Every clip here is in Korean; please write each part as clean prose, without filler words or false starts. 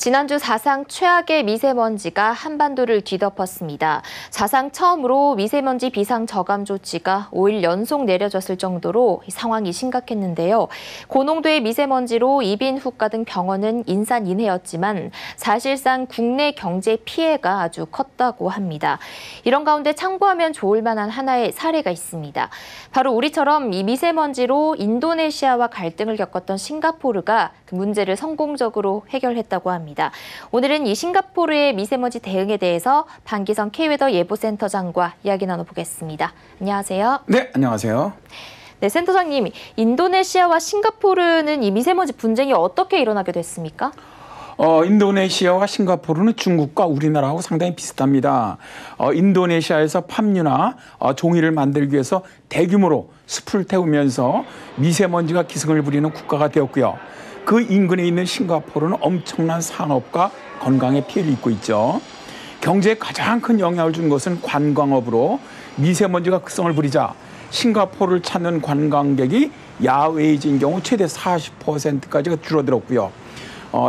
지난주 사상 최악의 미세먼지가 한반도를 뒤덮었습니다. 사상 처음으로 미세먼지 비상 저감 조치가 5일 연속 내려졌을 정도로 상황이 심각했는데요. 고농도의 미세먼지로 이빈후과 등 병원은 인산인해였지만 사실상 국내 경제 피해가 아주 컸다고 합니다. 이런 가운데 참고하면 좋을 만한 하나의 사례가 있습니다. 바로 우리처럼 이 미세먼지로 인도네시아와 갈등을 겪었던 싱가포르가 그 문제를 성공적으로 해결했다고 합니다. 오늘은 이 싱가포르의 미세먼지 대응에 대해서 방기성 K웨더 예보센터장과 이야기 나눠보겠습니다. 안녕하세요. 네, 안녕하세요. 네, 센터장님, 인도네시아와 싱가포르는 이 미세먼지 분쟁이 어떻게 일어나게 됐습니까? 인도네시아와 싱가포르는 중국과 우리나라하고 상당히 비슷합니다. 인도네시아에서 팜유나 종이를 만들기 위해서 대규모로 숲을 태우면서 미세먼지가 기승을 부리는 국가가 되었고요. 그 인근에 있는 싱가포르는 엄청난 산업과 건강에 피해를 입고 있죠. 경제에 가장 큰 영향을 준 것은 관광업으로 미세먼지가 극성을 부리자 싱가포르를 찾는 관광객이 야외이진 경우 최대 40%까지가 줄어들었고요.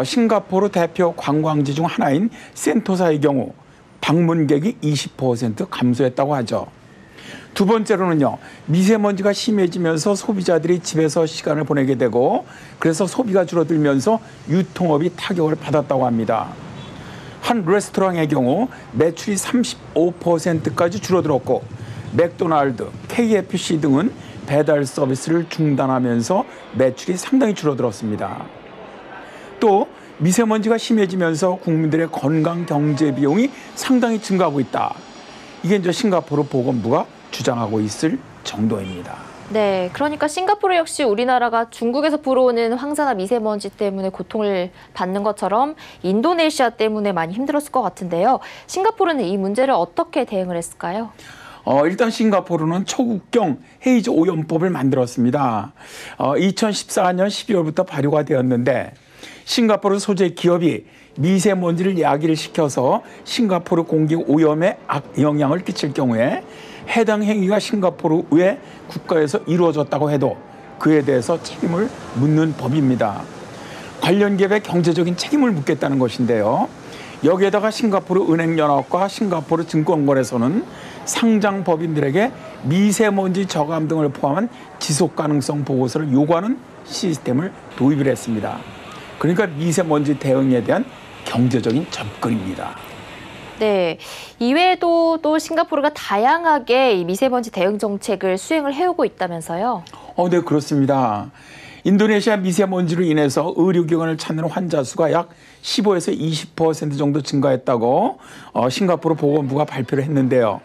싱가포르 대표 관광지 중 하나인 센토사의 경우 방문객이 20% 감소했다고 하죠. 두 번째로는요, 미세먼지가 심해지면서 소비자들이 집에서 시간을 보내게 되고 그래서 소비가 줄어들면서 유통업이 타격을 받았다고 합니다. 한 레스토랑의 경우 매출이 35%까지 줄어들었고 맥도날드, KFC 등은 배달 서비스를 중단하면서 매출이 상당히 줄어들었습니다. 또 미세먼지가 심해지면서 국민들의 건강 경제 비용이 상당히 증가하고 있다. 이게 이제 싱가포르 보건부가 주장하고 있을 정도입니다. 네, 그러니까 싱가포르 역시 우리나라가 중국에서 불어오는 황사나 미세먼지 때문에 고통을 받는 것처럼 인도네시아 때문에 많이 힘들었을 것 같은데요. 싱가포르는 이 문제를 어떻게 대응을 했을까요? 일단 싱가포르는 초국경 헤이즈 오염법을 만들었습니다. 2014년 12월부터 발효가 되었는데 싱가포르 소재 기업이 미세먼지를 야기를 시켜서 싱가포르 공기 오염에 악영향을 끼칠 경우에 해당 행위가 싱가포르 외 국가에서 이루어졌다고 해도 그에 대해서 책임을 묻는 법입니다. 관련 기업의 경제적인 책임을 묻겠다는 것인데요. 여기에다가 싱가포르 은행연합과 싱가포르 증권거래소는 상장 법인들에게 미세먼지 저감 등을 포함한 지속가능성 보고서를 요구하는 시스템을 도입을 했습니다. 그러니까 미세먼지 대응에 대한 경제적인 접근입니다. 네, 이외에도 또 싱가포르가 다양하게 이 미세먼지 대응 정책을 수행을 해오고 있다면서요? 네, 그렇습니다. 인도네시아 미세먼지로 인해서 의료기관을 찾는 환자 수가 약 15에서 20% 정도 증가했다고 싱가포르 보건부가 발표를 했는데요.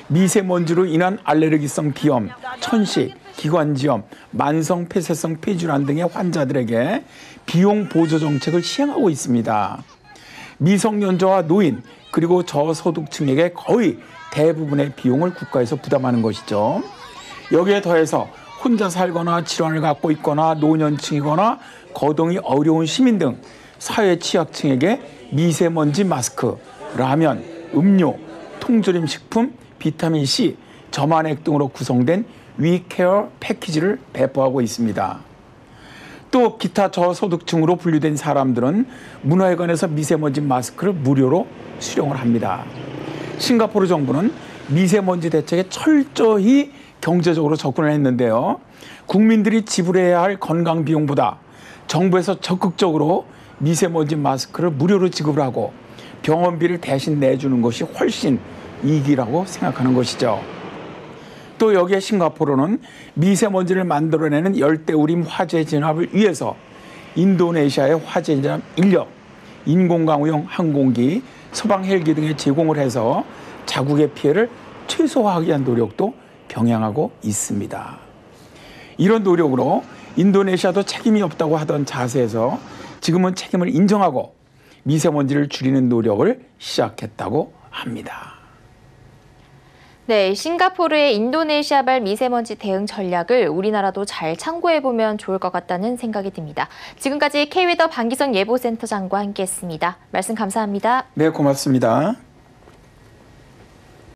미세먼지로 인한 알레르기성 비염, 천식, 기관지염, 만성 폐쇄성 폐질환 등의 환자들에게 비용 보조 정책을 시행하고 있습니다. 미성년자와 노인 그리고 저소득층에게 거의 대부분의 비용을 국가에서 부담하는 것이죠. 여기에 더해서 혼자 살거나 질환을 갖고 있거나 노년층이거나 거동이 어려운 시민 등 사회 취약층에게 미세먼지 마스크, 라면, 음료, 통조림 식품, 비타민C, 점안액 등으로 구성된 위케어 패키지를 배포하고 있습니다. 또 기타 저소득층으로 분류된 사람들은 문화회관에서 미세먼지 마스크를 무료로 수령을 합니다. 싱가포르 정부는 미세먼지 대책에 철저히 경제적으로 접근을 했는데요. 국민들이 지불해야 할 건강 비용보다 정부에서 적극적으로 미세먼지 마스크를 무료로 지급을 하고 병원비를 대신 내주는 것이 훨씬 이익이라고 생각하는 것이죠. 또 여기에 싱가포르는 미세먼지를 만들어내는 열대우림 화재 진압을 위해서 인도네시아의 화재 진압 인력, 인공광우용 항공기, 소방 헬기 등에 제공을 해서 자국의 피해를 최소화하기 위한 노력도 병행하고 있습니다. 이런 노력으로 인도네시아도 책임이 없다고 하던 자세에서 지금은 책임을 인정하고 미세먼지를 줄이는 노력을 시작했다고 합니다. 네, 싱가포르의 인도네시아발 미세먼지 대응 전략을 우리나라도 잘 참고해보면 좋을 것 같다는 생각이 듭니다. 지금까지 K웨더 방기성 예보센터장과 함께했습니다. 말씀 감사합니다. 네, 고맙습니다.